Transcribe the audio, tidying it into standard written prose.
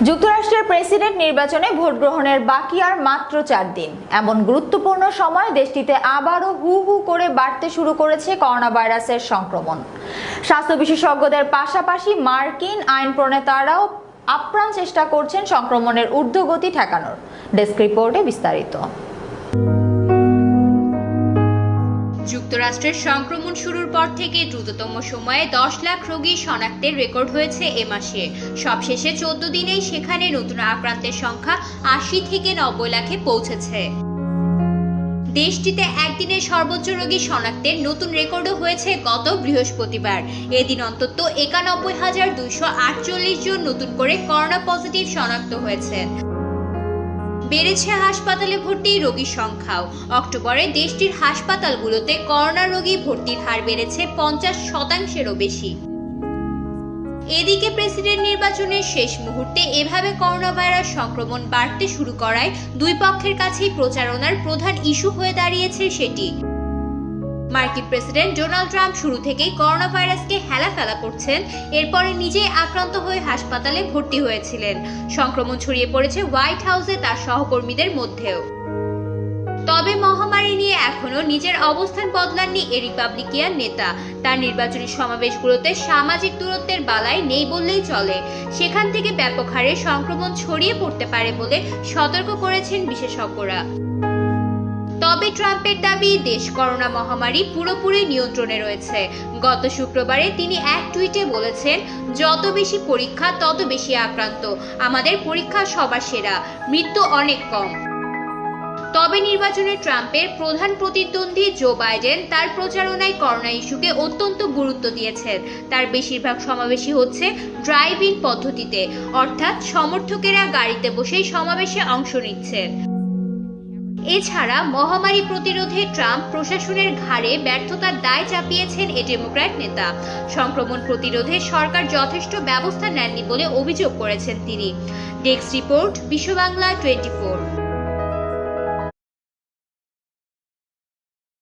যুক্তরাষ্ট্রের প্রেসিডেন্ট নির্বাচনে ভোট গ্রহণের বাকি আর মাত্র 4 দিন। এমন গুরুত্বপূর্ণ সময় দেশটিতে আবারও হু হু করে বাড়তে শুরু করেছে করোনা ভাইরাসের সংক্রমণ। স্বাস্থ্য বিশেষজ্ঞদের পাশাপাশি মার্কিন আইন প্রণেতারাও আপ্রাণ চেষ্টা করছেন সংক্রমণের ঊর্ধ্বগতি ঠেকানোর। ডেস্ক রিপোর্টে বিস্তারিত। যুক্তরাষ্ট্রের সংক্রমণ শুরুর পর থেকে দ্রুততম সময়ে 10 লাখ রোগী শনাক্তের রেকর্ড হয়েছে এ মাসে। সবশেষে 14 দিনেই সেখানে নতুন আক্রান্তের সংখ্যা 80 থেকে 90 লাখে পৌঁছেছে। দেশটিতে একদিনে সর্বোচ্চ রোগী শনাক্তের নতুন রেকর্ডও হয়েছে গত বৃহস্পতিবার। এদিন অন্তত 91,248 জন নতুন করে করোনা পজিটিভ শনাক্ত হয়েছেন। বেড়েছে হাসপাতালে ভর্তি রোগীর সংখ্যাও। অক্টোবরে দেশটির হাসপাতালগুলোতে করোনা রোগী ভর্তির হার বেড়েছে 50%-এরও বেশি। এদিকে প্রেসিডেন্ট নির্বাচনের শেষ মুহূর্তে এভাবে করোনা ভাইরাস সংক্রমণ বাড়তে শুরু করায় দুই পক্ষের কাছেই প্রচারণার প্রধান ইস্যু হয়ে দাঁড়িয়েছে সেটি। মার্কিন প্রেসিডেন্ট ডোনাল্ড ট্রাম্প শুরু থেকেই করোনা ভাইরাসকে হেলাফেলা করছেন। এরপরে নিজেই আক্রান্ত হয়ে হাসপাতালে ভর্তি হয়েছিলেন। সংক্রমণ ছড়িয়ে পড়েছে হোয়াইট হাউসে তার সহকর্মীদের মধ্যেও। তবে মহামারী নিয়ে এখনো নিজের অবস্থান বদলাননি এই রিপাবলিকান নেতা। তার নির্বাচনী সমাবেশগুলোতে সামাজিক দূরত্বের বালাই নেই বললেই চলে। সেখান থেকে ব্যাপক হারে সংক্রমণ ছড়িয়ে পড়তে পারে বলে সতর্ক করেছেন বিশেষজ্ঞরা। তবে ট্রাম্পের দাবি দেশ করোনা মহামারী পুরোপুরি নিয়ন্ত্রণে রয়েছে। গত শুক্রবারে তিনি এক টুইটে বলেছেন, যত বেশি পরীক্ষা তত বেশি আক্রান্ত, আমাদের পরীক্ষা সবার সেরা, মৃত্যু অনেক কম। তবে নির্বাচনে ট্রাম্পের প্রধান প্রতিদ্বন্দ্বী জো বাইডেন তার প্রচারণায় করোনা ইস্যুকে অত্যন্ত গুরুত্ব দিয়েছেন। তার বেশিরভাগ সমাবেশই হচ্ছে ড্রাইভ ইন পদ্ধতিতে, অর্থাৎ সমর্থকেরা গাড়িতে বসেই সমাবেশে অংশ নিচ্ছেন। এছাড়া মহামারী প্রতিরোধে ট্রাম্প প্রশাসনের ঘাড়ে ব্যর্থতার দায় চাপিয়েছেন এই ডেমোক্র্যাট নেতা। সংক্রমণ প্রতিরোধে সরকার যথেষ্ট ব্যবস্থা নেননি বলে অভিযোগ করেছেন তিনি। ডেস্ক রিপোর্ট, বিশ্ব বাংলা 24।